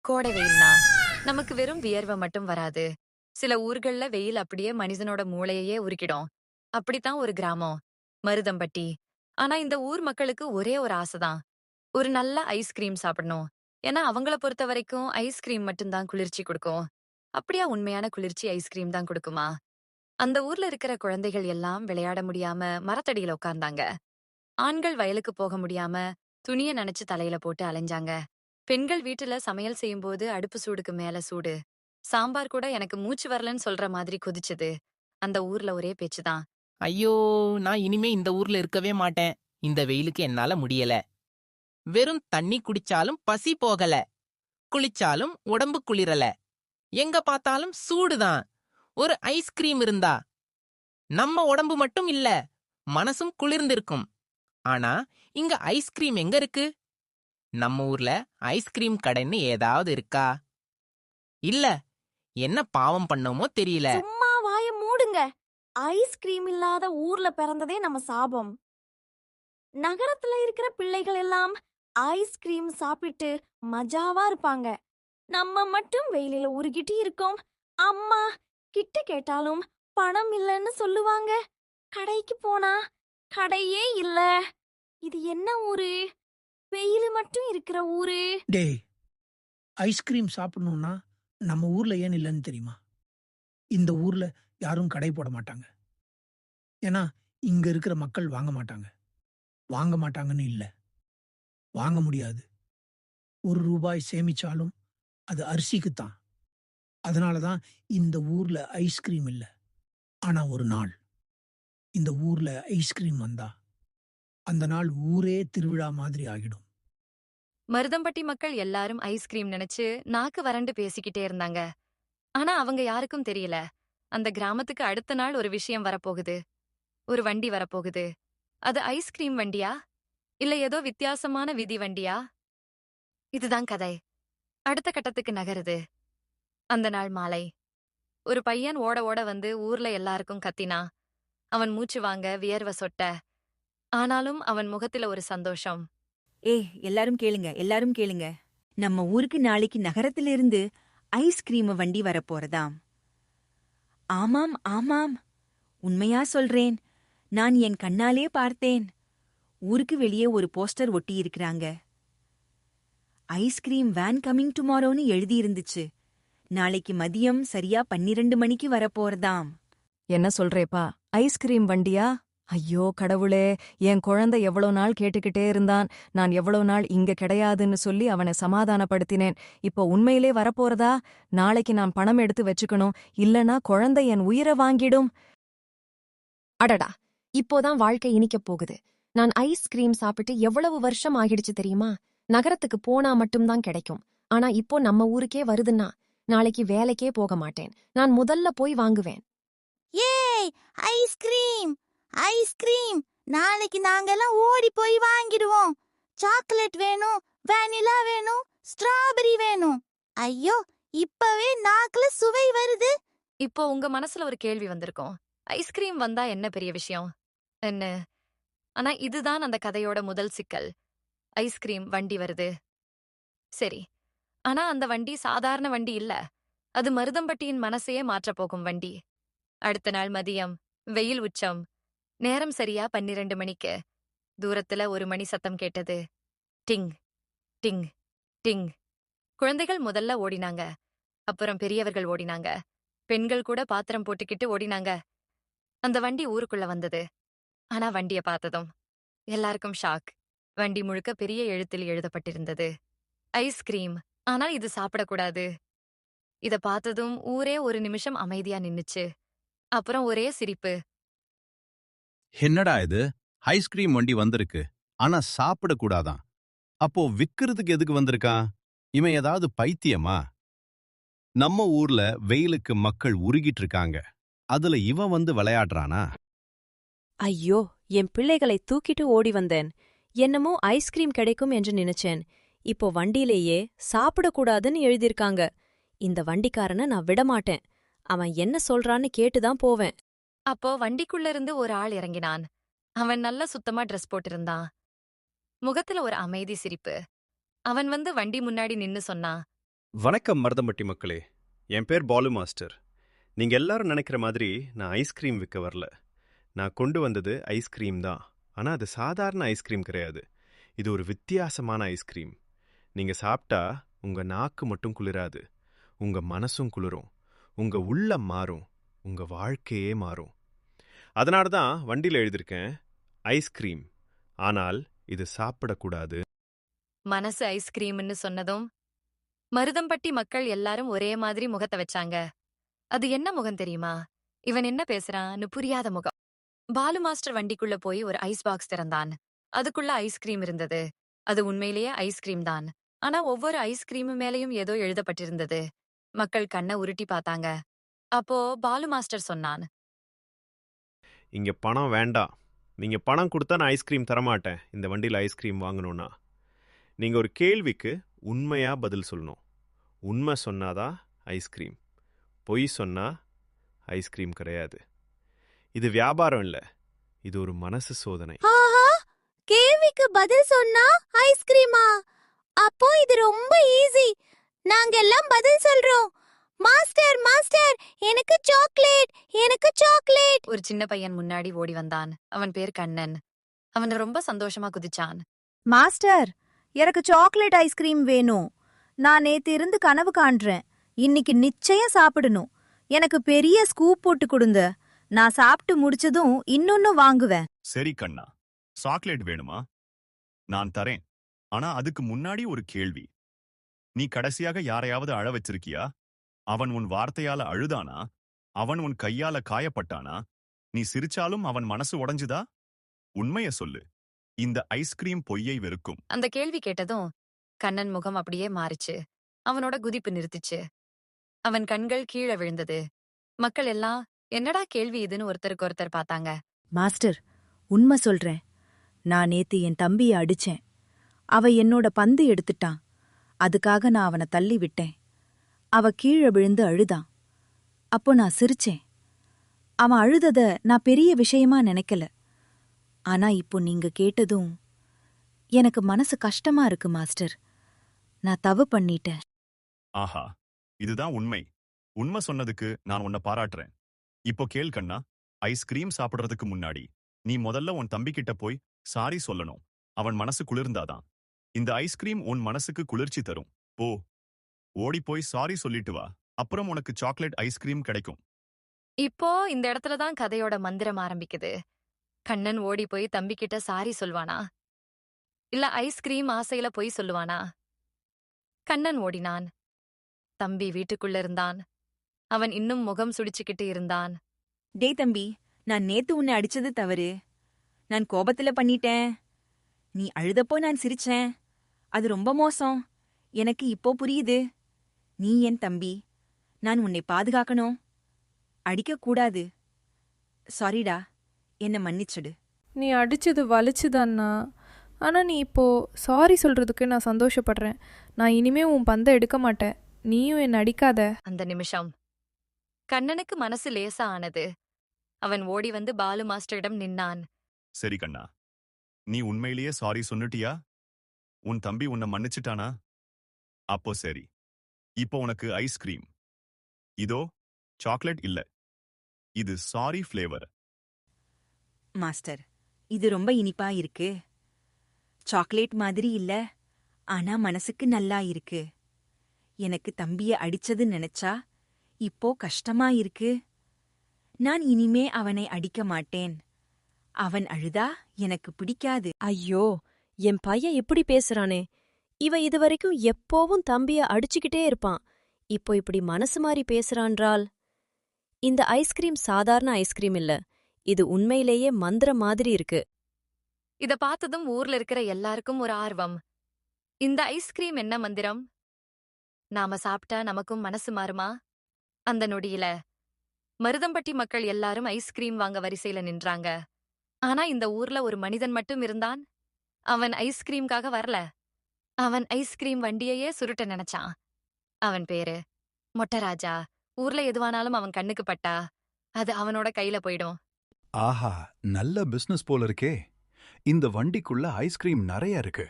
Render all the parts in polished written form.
கோடை வெயில்னா நமக்கு வெறும் வியர்வை மட்டும் வராது. சில ஊர்கள்ல வெயில் அப்படியே மனிதனோட மூளையையே உருக்கிடும். அப்படித்தான் ஒரு கிராமம், மருதம்பட்டி. ஆனா இந்த ஊர் மக்களுக்கு ஒரே ஒரு ஆசைதான், ஒரு நல்ல ஐஸ்கிரீம் சாப்பிடணும். ஏன்னா அவங்கள பொறுத்த வரைக்கும் ஐஸ்கிரீம் மட்டும்தான் குளிர்ச்சி கொடுக்கும். அப்படியா உண்மையான குளிர்ச்சி ஐஸ்கிரீம் தான் கொடுக்குமா? அந்த ஊர்ல இருக்கிற குழந்தைகள் எல்லாம் விளையாட முடியாம மரத்தடியில உட்கார்ந்தாங்க. ஆண்கள் வயலுக்கு போக முடியாம துணிய நனைச்சு தலையில போட்டு அலைஞ்சாங்க. பெண்கள் வீட்டுல சமையல் செய்யும்போது அடுப்பு சூடுக்கு மேல சூடு. சாம்பார் கூட எனக்கு மூச்சு வரலன்னு சொல்ற மாதிரி கொதிச்சது. அந்த ஊர்ல ஒரே பேச்சுதான். ஐயோ! நான் இனிமே இந்த ஊர்ல இருக்கவே மாட்டேன். இந்த வெயிலுக்கு என்னால முடியல. வெறும் தண்ணி குடிச்சாலும் பசி போகல. குளிச்சாலும் உடம்பு குளிரல. எங்க பார்த்தாலும் சூடுதான். ஒரு ஐஸ்கிரீம் இருந்தா நம்ம உடம்பு மட்டும் இல்ல, மனசும் குளிர்ந்திருக்கும். ஆனா இங்க ஐஸ்கிரீம் எங்க இருக்கு? நம்ம ஊர்ல ஐஸ்கிரீம் கடைன்னு ஏதாவது இருக்கா? இல்ல. என்ன பாவம் பண்ணோமோ தெரியல. சும்மா வாய மூடுங்க. ஐஸ்கிரீம் இல்லாத ஊர்ல பிறந்ததே நம்ம சாபம். நகரத்துல இருக்கிற பிள்ளைகள் எல்லாம் ஐஸ்கிரீம் சாப்பிட்டு மஜாவா இருப்பாங்க. நம்ம மட்டும் வெயிலில உருகிட்டு இருக்கோம். அம்மா கிட்ட கேட்டாலும் பணம் இல்லைன்னு சொல்லுவாங்க. கடைக்கு போனா கடையே இல்ல. இது என்ன ஊரு? வெயில் மட்டும் இருக்கிற ஊரு. டேய், ஐஸ்கிரீம் சாப்பிடணும்னா நம்ம ஊர்ல ஏன் இல்லைன்னு தெரியுமா? இந்த ஊர்ல யாரும் கடை போட மாட்டாங்க. ஏன்னா இங்க இருக்கிற மக்கள் வாங்க மாட்டாங்க. வாங்க மாட்டாங்கன்னு இல்ல, வாங்க முடியாது. ரூபாய் சேமிச்சாலும் அது அரிசிக்குத்தான். அதனால தான் இந்த ஊர்ல ஐஸ்கிரீம் இல்ல. ஆனா ஒரு நாள் இந்த ஊர்ல ஐஸ்கிரீம் வந்தா அந்த நாள் ஊரே திருவிழா மாதிரி ஆகிடும். மருதம்பட்டி மக்கள் எல்லாரும் ஐஸ்கிரீம் நினைச்சு நாக்கு வறண்டு பேசிக்கிட்டே இருந்தாங்க. ஆனா அவங்க யாருக்கும் தெரியல, அந்த கிராமத்துக்கு அடுத்த நாள் ஒரு விஷயம் வரப்போகுது. ஒரு வண்டி வரப்போகுது. அது ஐஸ்கிரீம் வண்டியா, இல்ல ஏதோ வித்தியாசமான விதி வண்டியா? இதுதான் கதை. அடுத்த கட்டத்துக்கு நகருது. அந்த நாள் மாலை ஒரு பையன் ஓட ஓட வந்து ஊர்ல எல்லாருக்கும் கத்தினான். அவன் மூச்சு வாங்க வியர்வை சொட்ட. ஆனாலும் அவன் முகத்துல ஒரு சந்தோஷம். ஏய், எல்லாரும் கேளுங்க, எல்லாரும் கேளுங்க. நம்ம ஊருக்கு நாளைக்கு நகரத்திலிருந்து ஐஸ்கிரீம் வண்டி வரப்போறதாம். ஆமாம், ஆமாம், உண்மையா சொல்றேன். நான் என் கண்ணாலே பார்த்தேன். ஊருக்கு வெளியே ஒரு போஸ்டர் ஒட்டி இருக்கிறாங்க. ஐஸ்கிரீம் வேன் கமிங் டுமாரோன்னு எழுதியிருந்துச்சு. நாளைக்கு மதியம் சரியா 12 மணிக்கு வரப்போறதாம். என்ன சொல்றேப்பா? ஐஸ்கிரீம் வண்டியா? ஐயோ கடவுளே! என் குழந்தை எவ்வளோ நாள் கேட்டுக்கிட்டே இருந்தான். நான் எவ்வளோ நாள் இங்க கிடையாதுன்னு சொல்லி அவனை சமாதானப்படுத்தினேன். இப்போ உண்மையிலே வரப்போறதா? நாளைக்கு நான் பணம் எடுத்து வச்சுக்கணும். இல்லனா குழந்தை என் உயிரை வாங்கிடும். அடடா, இப்போதான் வாழ்க்கை இனிக்கப் போகுது. நான் ஐஸ்கிரீம் சாப்பிட்டு எவ்வளவு வருஷம் ஆகிடுச்சு தெரியுமா? நகரத்துக்கு போனா மட்டும்தான் கிடைக்கும். ஆனா இப்போ நம்ம ஊருக்கே வருதுன்னா நாளைக்கு வேலைக்கே போக மாட்டேன். நான் முதல்ல போய் வாங்குவேன். ஏய், ஐஸ்கிரீம் ஐஸ்கிரீம்! நாளைக்கு நாங்கெல்லாம் ஓடி போய் வாங்கிடுவோம். சாக்லேட் வேணும், வேனிலா வேணும், ஸ்ட்ராபெரி வேணும். ஐயோ, இப்பவே நாக்குல சுவை வருது. இப்போ உங்க மனசுல ஒரு கேள்வி வந்திருக்கும். ஐஸ்கிரீம் வந்தா என்ன பெரிய விஷயம் என்ன? ஆனா இதுதான் அந்த கதையோட முதல் சிக்கல். ஐஸ்கிரீம் வண்டி வருது, சரி. ஆனா அந்த வண்டி சாதாரண வண்டி இல்ல. அது மருதம்பட்டியின் மனசையே மாற்றப் போகும் வண்டி. அடுத்த நாள் மதியம், வெயில் உச்சம். நேரம் சரியா 12 மணிக்கு. தூரத்துல ஒரு மணி சத்தம் கேட்டது. டிங் டிங் டிங். குழந்தைகள் முதல்ல ஓடினாங்க. அப்புறம் பெரியவர்கள் ஓடினாங்க. பெண்கள் கூட பாத்திரம் போட்டுக்கிட்டு ஓடினாங்க. அந்த வண்டி ஊருக்குள்ள வந்தது. ஆனா வண்டிய பார்த்ததும் எல்லாருக்கும் ஷாக். வண்டி முழுக்க பெரிய எழுத்தில் எழுதப்பட்டிருந்தது, ஐஸ்கிரீம். ஆனால் இது சாப்பிடக்கூடாது. இத பார்த்ததும் ஊரே ஒரு நிமிஷம் அமைதியா நின்னுச்சு. அப்புறம் ஒரே சிரிப்பு. என்னடா இது? ஐஸ்கிரீம் வண்டி வந்திருக்கு, ஆனா சாப்பிட கூடாதாம். அப்போ விக்கிறதுக்கு எதுக்கு வந்திருக்கான்? இவன் ஏதாவது பைத்தியமா? நம்ம ஊர்ல வெயிலுக்கு மக்கள் உருகிட்டு இருக்காங்க, அதுல இவன் வந்து விளையாடுறானா? ஐயோ, என் பிள்ளைகளை தூக்கிட்டு ஓடி வந்தேன். என்னமோ ஐஸ்கிரீம் கிடைக்கும் என்று நினைச்சேன். இப்போ வண்டியிலேயே சாப்பிடக்கூடாதுன்னு எழுதியிருக்காங்க. இந்த வண்டிக்காரனை நான் விடமாட்டேன். அவன் என்ன சொல்றான்னு கேட்டுதான் போவேன். அப்போ வண்டிக்குள்ள இருந்து ஒரு ஆள் இறங்கினான். அவன் நல்ல சுத்தமா ட்ரெஸ் போட்டிருந்தான். முகத்துல ஒரு அமைதி சிரிப்பு. அவன் வந்து வண்டி முன்னாடி நின்னு சொன்னான், வணக்கம் மருதம்பட்டி மக்களே. என் பேர் பாலு மாஸ்டர். நீங்க எல்லாரும் நினைக்கிற மாதிரி நான் ஐஸ்கிரீம் விற்க வரல. நான் கொண்டு வந்தது ஐஸ்கிரீம் தான். ஆனா அது சாதாரண ஐஸ்கிரீம் கிடையாது. இது ஒரு வித்தியாசமான ஐஸ்கிரீம். நீங்க சாப்பிட்டா உங்க நாக்கு மட்டும் குளிராது, உங்க மனசும் குளிரும், உங்க உள்ளம் மாறும், உங்க வாழ்க்கையே மாறும். அதனால தான் வண்டியில் எழுதியிருக்கேன் ஐஸ்கிரீம், ஆனால் இது சாப்பிடக்கூடாது. மனசு ஐஸ்கிரீம்னு சொன்னதும் மருதம்பட்டி மக்கள் எல்லாரும் ஒரே மாதிரி முகத்தை வச்சாங்க. அது என்ன முகம் தெரியுமா? இவன் என்ன பேசுறான்னு புரியாத முகம். பாலு மாஸ்டர் வண்டிக்குள்ள போய் ஒரு ஐஸ் பாக்ஸ் திறந்தான். அதுக்குள்ள ஐஸ்கிரீம் இருந்தது. அது உண்மையிலேயே ஐஸ்கிரீம் தான். ஆனா ஒவ்வொரு ஐஸ்கிரீம் மேலேயும் ஏதோ எழுதப்பட்டிருந்தது. மக்கள் கண்ணை உருட்டி பார்த்தாங்க. அப்போ பாலு மாஸ்டர் சொன்னான், இங்க பணம் வேண்டாம். நீங்க பணம் கொடுத்தா நான் ஐஸ்கிரீம் தரமாட்டேன். இந்த வண்டியில் ஐஸ்கிரீம் வாங்கணும்னா நீங்க ஒரு கேள்விக்கு உண்மையா பதில் சொல்லணும். உண்மை சொன்னாதான் ஐஸ்கிரீம், பொய் சொன்னா ஐஸ்கிரீம் கிடையாது. இது வியாபாரம் இல்ல, இது ஒரு மனசு சோதனை. ஆஹா, கேள்விக்கு பதில் சொன்னா ஐஸ்கிரீமா? அப்போ இது ரொம்ப ஈஸி. நாங்க எல்லாம் பதில் சொல்றோம். மாஸ்டர் மாஸ்டர், எனக்கு சாக்லேட், எனக்கு சாக்லேட். ஒரு சின்ன பையன் முன்னாடி ஓடி வந்தான். அவன் பேர் கண்ணன். அவன் ரொம்ப சந்தோஷமா குதிச்சான். மாஸ்டர், எனக்கு சாக்லேட் ஐஸ்கிரீம் வேணும். நான் நேத்து இருந்து கனவு காண்றேன். இன்னைக்கு நிச்சயம் சாப்பிடணும். எனக்கு பெரிய ஸ்கூப் போட்டு கொடுங்க. நான் சாப்பிட்டு முடிச்சதும் இன்னொன்னு வாங்குவேன். சரி கண்ணா, சாக்லேட் வேணுமா? நான் தரேன். ஆனா அதுக்கு முன்னாடி ஒரு கேள்வி. நீ கடைசியாக யாரையாவது அழ வச்சிருக்கியா? அவன் உன் வார்த்தையால அழுதானா? அவன் உன் கையால காயப்பட்டானா? நீ சிரிச்சாலும் அவன் மனசு உடைஞ்சுதா? உண்மைய சொல்லு. இந்த ஐஸ்கிரீம் பொய்யை வெறுக்கும். அந்த கேள்வி கேட்டதும் கண்ணன் முகம் அப்படியே மாறிச்சு. அவனோட குதிப்பு நிறுத்திச்சு. அவன் கண்கள் கீழே விழுந்தது. மக்கள் எல்லாம் என்னடா கேள்வி இதுன்னு ஒருத்தருக்கு ஒருத்தர் பார்த்தாங்க. மாஸ்டர், உண்மை சொல்றேன். நான் நேத்து என் தம்பிய அடிச்சேன். அவ என்னோட பந்து எடுத்துட்டான். அதுக்காக நான் அவனை தள்ளி விட்டேன். அவ கீழே விழுந்து அழுதான். அப்போ நான் சிரிச்சேன். அவன் அழுதத நான் பெரிய விஷயமா நினைக்கல. ஆனா இப்போ நீங்க கேட்டதும் எனக்கு மனசு கஷ்டமா இருக்கு மாஸ்டர். நான் தவறு பண்ணிட்டேன். ஆஹா, இதுதான் உண்மை. உண்மை சொன்னதுக்கு நான் உன்னை பாராட்டுறேன். இப்போ கேள் கண்ணா, ஐஸ்கிரீம் சாப்பிடுறதுக்கு முன்னாடி நீ முதல்ல உன் தம்பிக்கிட்ட போய் சாரி சொல்லணும். அவன் மனசு குளிர்ந்தாதான் இந்த ஐஸ்கிரீம் உன் மனசுக்கு குளிர்ச்சி தரும். போ, ஓடி போய் சாரி சொல்லிட்டு வா. அப்புறம் உனக்கு சாக்லேட் ஐஸ்கிரீம் கிடைக்கும். இப்போ இந்த இடத்துலதான் கதையோட மந்திரம் ஆரம்பிக்குது. கண்ணன் ஓடி போய் தம்பிக்கிட்ட சாரி சொல்வானா? இல்ல ஐஸ்கிரீம் ஆசையில போய் சொல்லுவானா? கண்ணன் ஓடினான். தம்பி வீட்டுக்குள்ள இருந்தான். அவன் இன்னும் முகம் சுடிச்சுக்கிட்டு இருந்தான். டேய் தம்பி, நான் நேத்து உன்னை அடிச்சது தவறு. நான் கோபத்துல பண்ணிட்டேன். நீ அழுதப்போ நான் சிரிச்சேன். அது ரொம்ப மோசம். எனக்கு இப்போ புரியுது. நீ என் தம்பி. நான் உன்னை பாதுகாக்கணும். அடிக்கக்கூடாது. சாரிடா, என்ன மன்னிச்சிடு. நீ அடிச்சது வலிச்சுதான்னா. ஆனா நீ இப்போ சாரி சொல்றதுக்கு நான் சந்தோஷப்படுறேன். நான் இனிமே உன் பந்தை எடுக்க மாட்டேன். நீயும் என்ன அடிக்காத. அந்த நிமிஷம் கண்ணனுக்கு மனசு லேசா ஆனது. அவன் ஓடி வந்து பாலு மாஸ்டரிடம் நின்னான். சரி கண்ணா, நீ உண்மையிலேயே சாரி சொன்னுட்டியா? உன் தம்பி உன்னை மன்னிச்சிட்டானா? அப்போ சரி. இப்போ உனக்கு ஐஸ்கிரீம். இதோ சாக்லேட் இல்ல, இது சாரி ஃப்ளேவர். மாஸ்டர், இது ரொம்ப இனிப்பா இருக்கு. சாக்லேட் மாதிரி இல்ல, ஆனா மனசுக்கு நல்லா இருக்கு. எனக்கு தம்பிய அடிச்சது நினைச்சா இப்போ கஷ்டமா இருக்கு. நான் இனிமே அவனை அடிக்க மாட்டேன். அவன் அழுதா எனக்கு பிடிக்காது. ஐயோ, என் பையன் இப்படி பேசுறானே. இவன் இதுவரைக்கும் எப்போவும் தம்பிய அடிச்சுக்கிட்டே இருப்பான். இப்போ இப்படி மனசு மாறி பேசுறான்றால். இந்த ஐஸ்கிரீம் சாதாரண ஐஸ்கிரீம் இல்ல, இது உண்மையிலேயே மந்திரம் மாதிரி இருக்கு. இத பார்த்ததும் ஊர்ல இருக்கிற எல்லாருக்கும் ஒரு ஆர்வம். இந்த ஐஸ்கிரீம் என்ன மந்திரம்? நாம சாப்பிட்டா நமக்கும் மனசு மாறுமா? அந்த நொடியில மருதம்பட்டி மக்கள் எல்லாரும் ஐஸ்கிரீம் வாங்க வரிசையில நின்றாங்க. ஆனா இந்த ஊர்ல ஒரு மனிதன் மட்டும் இருந்தான். அவன் ஐஸ்கிரீம்காக வரல. அவன் ஐஸ்கிரீம் வண்டியையே சுருட்ட நினைச்சான். அவன் பேரு மொட்டராஜா. ஊர்ல எதுவானாலும் அவன் கண்ணுக்கு பட்டா அது அவனோட கையில போயிடும். ஆஹா, நல்ல பிசினஸ் போல இருக்கே. இந்த வண்டிக்குள்ள ஐஸ்கிரீம் நிறைய இருக்கு.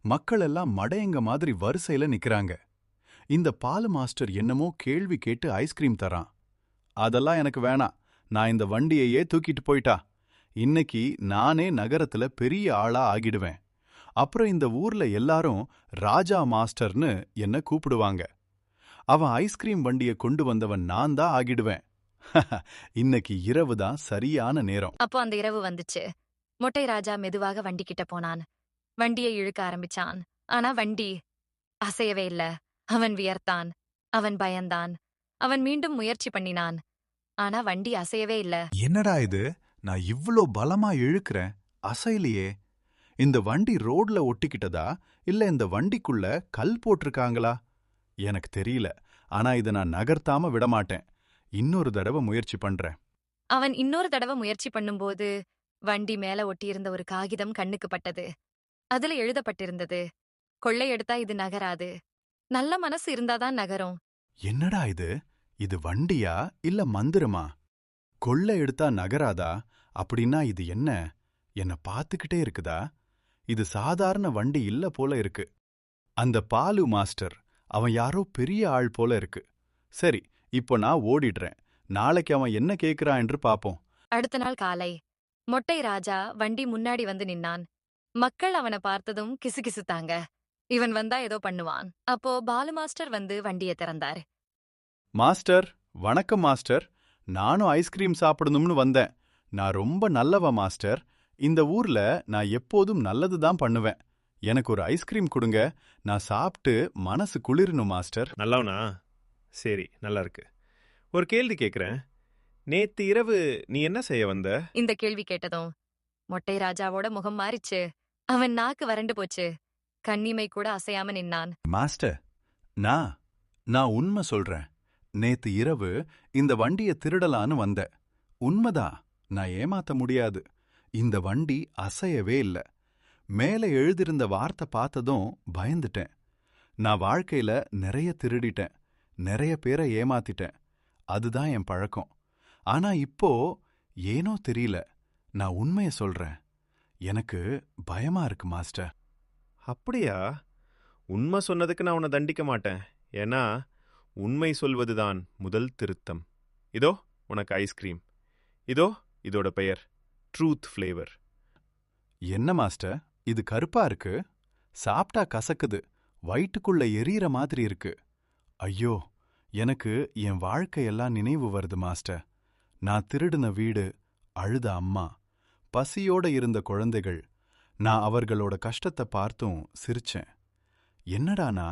மக்கள் எல்லாம் மடையங்க மாதிரி வரிசையில நிக்கறாங்க. இந்த பாலு மாஸ்டர் என்னமோ கேள்வி கேட்டு ஐஸ்கிரீம் தரான். அதெல்லாம் எனக்கு வேணாம். நான் இந்த வண்டியையே தூக்கிட்டு போயிட்டா. இன்னைக்கு நானே நகரத்துல பெரிய ஆளா ஆகிடுவேன். அப்புறம் இந்த ஊர்ல எல்லாரும் ராஜா மாஸ்டர்னு என்ன கூப்பிடுவாங்க. அவன் ஐஸ்கிரீம் வண்டிய கொண்டு வந்தவன் நான் தான் ஆகிடுவேன். இன்னைக்கு இரவு தான் சரியான நேரம். அப்போ அந்த இரவு வந்துச்சு. மொட்டை ராஜா மெதுவாக வண்டி கிட்ட போனான். வண்டியை இழுக்க ஆரம்பிச்சான். ஆனா வண்டி அசையவே இல்ல. அவன் வியர்த்தான். அவன் பயந்தான். அவன் மீண்டும் முயற்சி பண்ணினான். ஆனா வண்டி அசையவே இல்ல. என்னடா இது? நான் இவ்ளோ பலமா இழுக்கிறேன், அசையிலையே. இந்த வண்டி ரோட்ல ஒட்டிக்கிட்டதா இல்ல இந்த வண்டிக்குள்ள கல் போட்டிருக்காங்களா? எனக்கு தெரியல. ஆனா இத நான் நகர்த்தாம விடமாட்டேன். இன்னொரு தடவை முயற்சி பண்றேன். அவன் இன்னொரு தடவை முயற்சி பண்ணும்போது வண்டி மேல ஒட்டியிருந்த ஒரு காகிதம் கண்ணுக்கு பட்டது. அதுல எழுதப்பட்டிருந்தது, கொள்ளையெடுத்தா இது நகராது. நல்ல மனசு இருந்தாதான் நகரும். என்னடா இது? இது வண்டியா இல்ல மந்திரமா? கொள்ளை எடுத்தா நகராதா? அப்படின்னா இது என்ன? என்ன பார்த்துக்கிட்டே இருக்குதா? இது சாதாரண வண்டி இல்ல போல இருக்கு. அந்த பாலு மாஸ்டர் அவன் யாரோ பெரிய ஆள் போல இருக்கு. சரி, இப்போ நான் ஓடிடுறேன். நாளைக்கு அவன் என்ன கேக்குறான் என்று பாப்போம். அடுத்த நாள் காலை மொட்டை ராஜா வண்டி முன்னாடி வந்து நின்னான். மக்கள் அவனை பார்த்ததும் கிசுகிசுத்தாங்க. இவன் வந்தா ஏதோ பண்ணுவான். அப்போ பாலு மாஸ்டர் வந்து வண்டியை திறந்தார். மாஸ்டர், வணக்கம் மாஸ்டர். நானும் ஐஸ்கிரீம் சாப்பிடணும்னு வந்தேன். நான் ரொம்ப நல்லவ மாஸ்டர். இந்த ஊர்ல நான் எப்போதும் நல்லதுதான் பண்ணுவேன். எனக்கு ஒரு ஐஸ்கிரீம் கொடுங்க. நான் சாப்பிட்டு மனசு குளிரணும் மாஸ்டர். நல்லவனா? சரி, நல்லா இருக்கு. ஒரு கேள்வி கேட்குறேன். நேத்து இரவு நீ என்ன செய்ய வந்த? இந்த கேள்வி கேட்டதும் மொட்டை ராஜாவோட முகம் மாறிச்சு. அவன் நாக்கு வறண்டு போச்சு. கண்ணிமை கூட அசையாம நின்னான். மாஸ்டர், நான் உண்மை சொல்றேன். நேத்து இரவு இந்த வண்டியை திருடலான்னு வந்தேன். உண்மைதான், நான் ஏமாத்த முடியாது. இந்த வண்டி அசையவே இல்ல. மேலே எழுதிருந்த வார்த்தை பார்த்ததும் பயந்துட்டேன். நான் வாழ்க்கையில நிறைய திருடிட்டேன், நிறைய பேரை ஏமாத்திட்டேன். அதுதான் என் பழக்கம். ஆனா இப்போ ஏனோ தெரியல, நான் உண்மைய சொல்றேன். எனக்கு பயமா இருக்கு மாஸ்டர். அப்படியா? உண்மை சொன்னதுக்கு நான் உன்னை தண்டிக்க மாட்டேன். ஏன்னா உண்மை சொல்வதுதான் முதல் திருத்தம். இதோ உனக்கு ஐஸ்கிரீம். இதோட பெயர் ட்ரூத் ஃப்ளேவர். என்ன மாஸ்டர், இது கருப்பா இருக்கு. சாப்பிட்டா கசக்குது. வயிற்றுக்குள்ள எரியற மாதிரி இருக்கு. ஐயோ, எனக்கு என் வாழ்க்கையெல்லாம் நினைவு வருது மாஸ்டர். நான் திருடின வீடு, அழுத அம்மா, பசியோட இருந்த குழந்தைகள். நான் அவர்களோட கஷ்டத்தை பார்த்தும் சிரிச்சேன். என்னடானா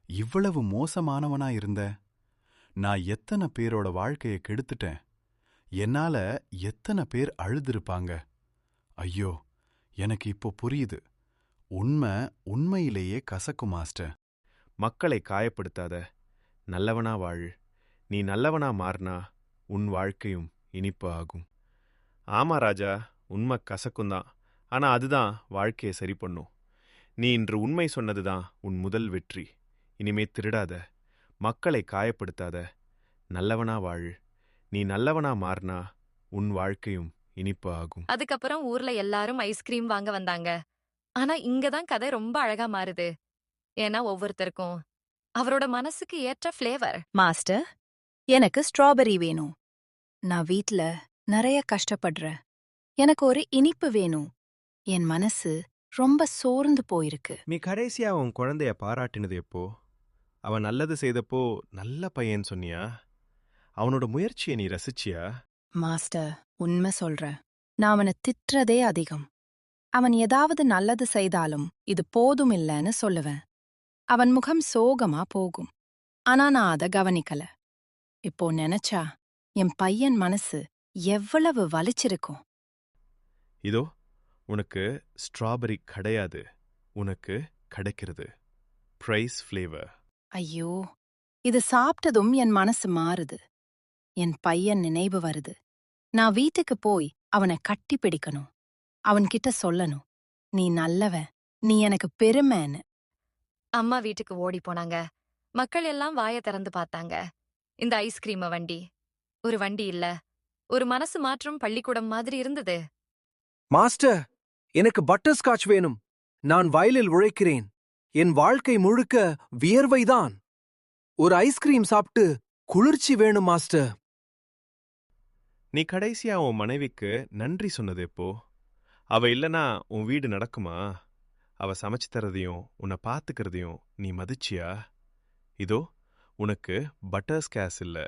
இவ்வளவு மோசமானவனா இருந்த? நான் எத்தனை பேரோட வாழ்க்கையை கெடுத்துட்டேன். என்னால எத்தனை பேர் அழுதிருப்பாங்க. ஐயோ, எனக்கு இப்போ புரியுது. உண்மையிலேயே கசக்கும் மாஸ்டர். மக்களை காயப்படுத்தாத, நல்லவனா வாழு. நீ நல்லவனா மாறினா உன் வாழ்க்கையும் இனிப்பு ஆகும். ஆமா ராஜா, உண்மை கசக்கும்தான். ஆனா அதுதான் வாழ்க்கையை சரி பண்ணும். நீ இன்று உண்மை சொன்னதுதான் உன் முதல் வெற்றி. இனிமே திருடாத, மக்களை காயப்படுத்தாத, நல்லவனா வாழு. நீ நல்லவனா மாறினா உன் வாழ்க்கையும் இனிப்பு ஆகும். அதுக்கப்புறம் ஊர்ல எல்லாரும் ஐஸ்கிரீம் வாங்க வந்தாங்க. ஆனா இங்கதான் கதை ரொம்ப அழகா மாறுது. ஏன்னா ஒவ்வொருத்தருக்கும் அவரோட மனசுக்கு ஏற்ற ஃப்ளேவர். மாஸ்டர், எனக்கு ஸ்ட்ராபெரி வேணும். நான் வீட்ல நிறைய கஷ்டப்படுறேன். எனக்கு ஒரு இனிப்பு வேணும். என் மனசு ரொம்ப சோர்ந்து போயிருக்கு. நீ கடைசியா உன் குழந்தைய பாராட்டினது எப்போ? அவன் நல்லது செய்தப்போ நல்ல பையன் சொன்னியா? அவனோட முயற்சியை நீ ரசிச்சியா? மாஸ்டர், உண்மை சொல்றேன். நான் அவனை திட்டுறதே அதிகம். அவன் ஏதாவது நல்லது செய்தாலும் இது போதும் இல்லைன்னு சொல்லுவேன். அவன் முகம் சோகமா போகும். ஆனா நான் அதை கவனிக்கல. இப்போ நினைச்சா என் பையன் மனசு எவ்வளவு வலிச்சிருக்கும். இதோ உனக்கு ஸ்ட்ராபெரி கிடையாது, உனக்கு கிடைக்கிறது பிரைஸ் ஃப்ளேவர். ஐயோ, இது சாப்பிட்டதும் என் மனசு மாறுது. என் பையன் நினைவு வருது. நான் வீட்டுக்கு போய் அவனை கட்டி பிடிக்கணும். அவன்கிட்ட சொல்லணும், நீ நல்லவன், நீ எனக்கு பெருமைன்னு. அம்மா வீட்டுக்கு ஓடி போனாங்க. மக்கள் எல்லாம் வாயை திறந்து பார்த்தாங்க. இந்த ஐஸ்கிரீம வண்டி ஒரு வண்டி இல்ல, ஒரு மனசு மாற்றும் பள்ளிக்கூடம் மாதிரி இருந்தது. மாஸ்டர், எனக்கு பட்டர்ஸ்காட்ச் வேணும். நான் வயலில் உழைக்கிறேன். என் வாழ்க்கை முழுக்க வியர்வைதான். ஒரு ஐஸ்கிரீம் சாப்பிட்டு குளிர்ச்சி வேணும் மாஸ்டர். நீ கடைசியா உன் மனைவிக்கு நன்றி சொன்னது எப்போ? அவ இல்லனா உன் வீடு நடக்குமா? அவ சமைச்சு தரதையும் உன்னை பாத்துக்கிறதையும் நீ மதிச்சியா? இதோ உனக்கு பட்டர் ஸ்காட்ச் இல்ல,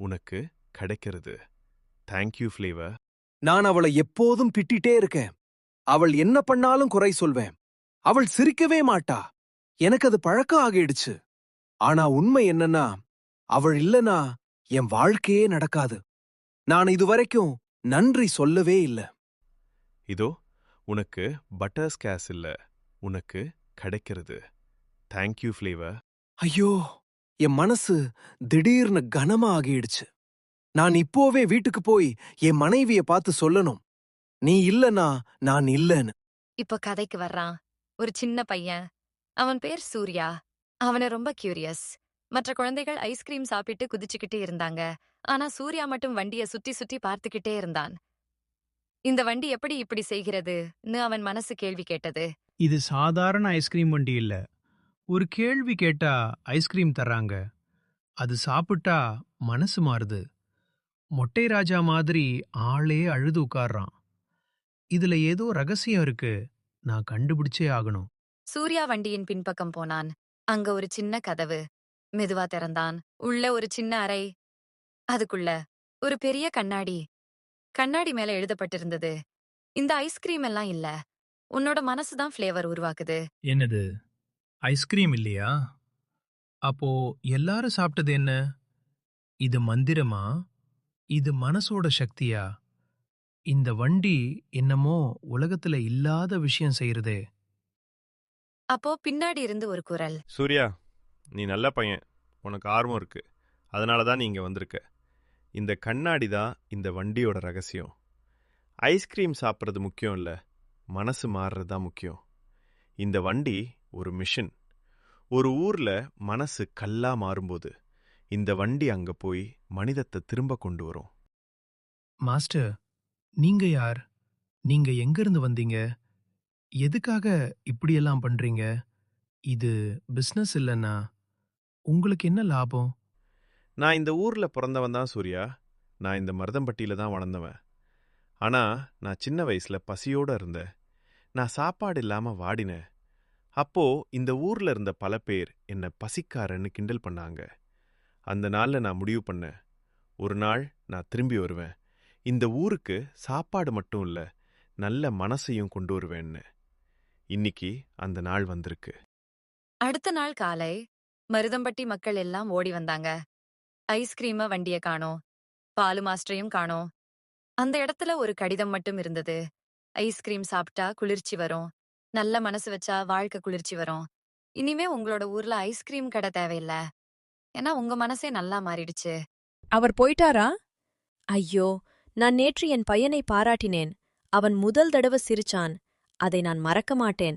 உனக்கு கிடைக்கிறது. Thank you flavour. நான் அவளை எப்போதும் திட்டிட்டே இருக்கேன். அவள் என்ன பண்ணாலும் குறை சொல்வேன். அவள் சிரிக்கவே மாட்டா. எனக்கு அது பழக்கம் ஆகிடுச்சு. ஆனா உண்மை என்னன்னா, அவள் இல்லனா என் வாழ்க்கையே நடக்காது. நான் இதுவரைக்கும் நன்றி சொல்லவே இல்ல. இதோ உனக்கு பட்டர் ஸ்காட்ச் இல்ல, உனக்கு கிடைக்கிறது. Thank you flavour. ஐயோ, என் மனசு திடீர்னு கனமா ஆகிடுச்சு. நான் இப்போவே வீட்டுக்கு போய் என் மனைவிய பார்த்து சொல்லணும், நீ இல்லனா நான் இல்லன்னு. இப்போ கதைக்கு வர்றான். ஒரு சின்ன பையன். அவன் பேர் சூர்யா. அவன ரொம்ப கியூரியஸ். மற்ற குழந்தைகள் ஐஸ்கிரீம் சாப்பிட்டு குதிச்சுக்கிட்டே இருந்தாங்க. ஆனா சூர்யா மட்டும் வண்டிய சுத்தி சுத்தி பார்த்துக்கிட்டே இருந்தான். இந்த வண்டி எப்படி இப்படி செய்கிறதுன்னு அவன் மனசு கேள்வி கேட்டது. இது சாதாரண ஐஸ்கிரீம் வண்டி இல்ல. ஒரு கேள்வி கேட்டா ஐஸ்கிரீம் தர்றாங்க. அது சாப்பிட்டா மனசு மாறுது. மொட்டை ராஜா மாதிரி ஆளே அழுது உட்கார்றான். இதுல ஏதோ ரகசியம் இருக்கு. நான் கண்டுபிடிச்சே ஆகணும். சூர்யா வண்டியின் பின்பக்கம் போனான். அங்க ஒரு சின்ன கதவு. மெதுவா திறந்தான். உள்ள ஒரு சின்ன அறை. அதுக்குள்ள ஒரு பெரிய கண்ணாடி. கண்ணாடி மேல எழுதப்பட்டிருந்தது, இந்த ஐஸ்கிரீம் எல்லாம் இல்ல, உன்னோட மனசுதான் ஃப்ளேவர் உருவாக்குது. என்னது, ஐஸ்கிரீம் இல்லையா? அப்போ எல்லாரும் சாப்பிட்டது என்ன? இது மந்திரமா? இது மனசோட சக்தியா? இந்த வண்டி என்னமோ உலகத்துல இல்லாத விஷயம் செய்யறதே. அப்போ பின்னாடி இருந்து ஒரு குரல். சூர்யா, நீ நல்ல பையன். உனக்கு ஆர்வம் இருக்கு. அதனால தான் நீ இங்க வந்திருக்க. இந்த கண்ணாடி தான் இந்த வண்டியோட ரகசியம். ஐஸ்கிரீம் சாப்பிட்றது முக்கியம் இல்ல, மனசு மாறுறது தான் முக்கியம். இந்த வண்டி ஒரு மிஷன். ஒரு ஊர்ல மனசு கல்லா மாறும்போது இந்த வண்டி அங்க போய் மனிதத்தை திரும்ப கொண்டு வரும். மாஸ்டர், நீங்க யார்? நீங்க எங்கிருந்து வந்தீங்க? எதுக்காக இப்படியெல்லாம் பண்றீங்க? இது பிசினஸ் இல்லைன்னா உங்களுக்கு என்ன லாபம்? நான் இந்த ஊர்ல பிறந்தவன் தான் சூர்யா. நான் இந்த மருதம்பட்டியில தான் வளர்ந்தவன். ஆனா நான் சின்ன வயசுல பசியோட இருந்தேன். நான் சாப்பாடு இல்லாம வாடினேன். அப்போ இந்த ஊர்ல இருந்த பல பேர் என்ன பசிக்காரன்னு கிண்டல் பண்ணாங்க. அந்த நாள்ல நான் முடிவு பண்ணேன், ஒரு நாள் நான் திரும்பி வருவேன். இந்த ஊருக்கு சாப்பாடு மட்டும் இல்ல, நல்ல மனசையும் கொண்டு வருவேன்னு. இன்னைக்கு அந்த நாள் வந்திருக்கு. அடுத்த நாள் காலை மருதம்பட்டி மக்கள் எல்லாம் ஓடி வந்தாங்க. ஐஸ்கிரீம வண்டிய காணோம். பாலு மாஸ்டரையும் காணோம். அந்த இடத்துல ஒரு கடிதம் மட்டும் இருந்தது. ஐஸ்கிரீம் சாப்பிட்டா குளிர்ச்சி வரும். நல்ல மனசு வச்சா வாழ்க்கை குளிர்ச்சி வரும். இனிமே உங்களோட ஊர்ல ஐஸ்கிரீம் கடை தேவையில்ல. ஏன்னா உங்க மனசே நல்லா மாறிடுச்சு. அவர் போயிட்டாரா? ஐயோ, நான் நேற்று என் பையனை பாராட்டினேன். அவன் முதல் தடவை சிரிச்சான். அதை நான் மறக்க மாட்டேன்.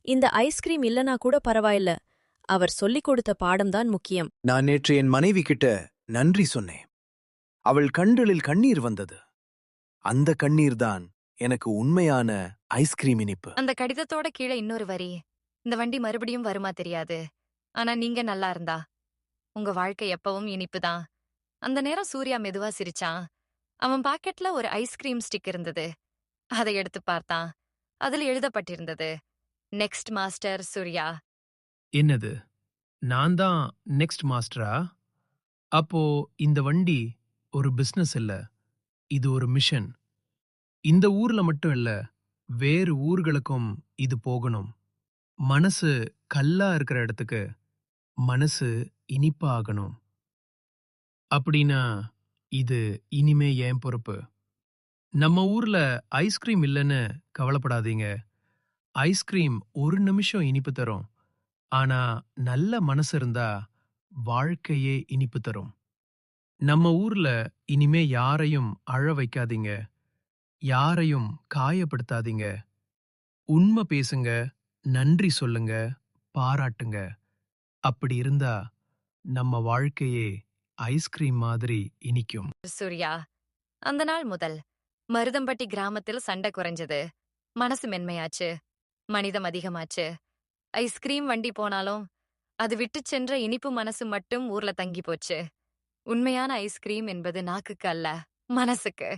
இந்த ஐஸ்கிரீம் இல்லனா கூட பரவாயில்ல. அவர் சொல்லிக் கொடுத்த பாடம்தான் முக்கியம். நான் நேற்று என் மனைவி கிட்ட நன்றி சொன்னேன். அவள் கண்களில் கண்ணீர் வந்தது. அந்த கண்ணீர் தான் எனக்கு உண்மையான ஐஸ்கிரீம் இனிப்பு. அந்த கடிதத்தோட கீழே இன்னொரு வரி. இந்த வண்டி மறுபடியும் வருமா தெரியாது. ஆனா நீங்க நல்லா இருந்தா உங்க வாழ்க்கை எப்பவும் இனிப்புதான். அந்த நேரம் சூர்யா மெதுவா சிரிச்சான். அவன் பாக்கெட்ல ஒரு ஐஸ்கிரீம் ஸ்டிக் இருந்தது. அதை எடுத்து பார்த்தான். அதுல எழுதப்பட்டிருந்தது, நெக்ஸ்ட் மாஸ்டர் சூர்யா. என்னது, நான் தான் நெக்ஸ்ட் மாஸ்டரா? அப்போ இந்த வண்டி ஒரு பிசினஸ் இல்ல, இது ஒரு மிஷன். இந்த ஊர்ல மட்டும் இல்ல, வேறு ஊர்களுக்கும் இது போகணும். மனசு கல்லா இருக்கிற இடத்துக்கு மனசு இனிப்பா ஆகணும். அப்படின்னா இது இனிமே ஏன் பொறுப்பு. நம்ம ஊர்ல ஐஸ்கிரீம் இல்லைன்னு கவலைப்படாதீங்க. ஐஸ்கிரீம் ஒரு நிமிஷம் இனிப்பு தரும். ஆனா நல்ல மனசு இருந்தா வாழ்க்கையே இனிப்பு தரும். நம்ம ஊர்ல இனிமே யாரையும் அழ வைக்காதீங்க, யாரையும் காயப்படுத்தாதீங்க. உண்மை பேசுங்க, நன்றி சொல்லுங்க, பாராட்டுங்க. அப்படி இருந்தா நம்ம வாழ்க்கையே ஐஸ்கிரீம் மாதிரி இனிக்கும். சூர்யா. அந்த நாள் முதல் மருதம்பட்டி கிராமத்தில் சண்டை குறைஞ்சது. மனசு மென்மையாச்சு. மனிதம் அதிகமாச்சு. ஐஸ்கிரீம் வண்டி போனாலும் அது விட்டுச் சென்ற இனிப்பு மனசு மட்டும் ஊர்ல தங்கி போச்சு. உண்மையான ஐஸ்கிரீம் என்பது நாக்குக்கு அல்ல, மனசுக்கு.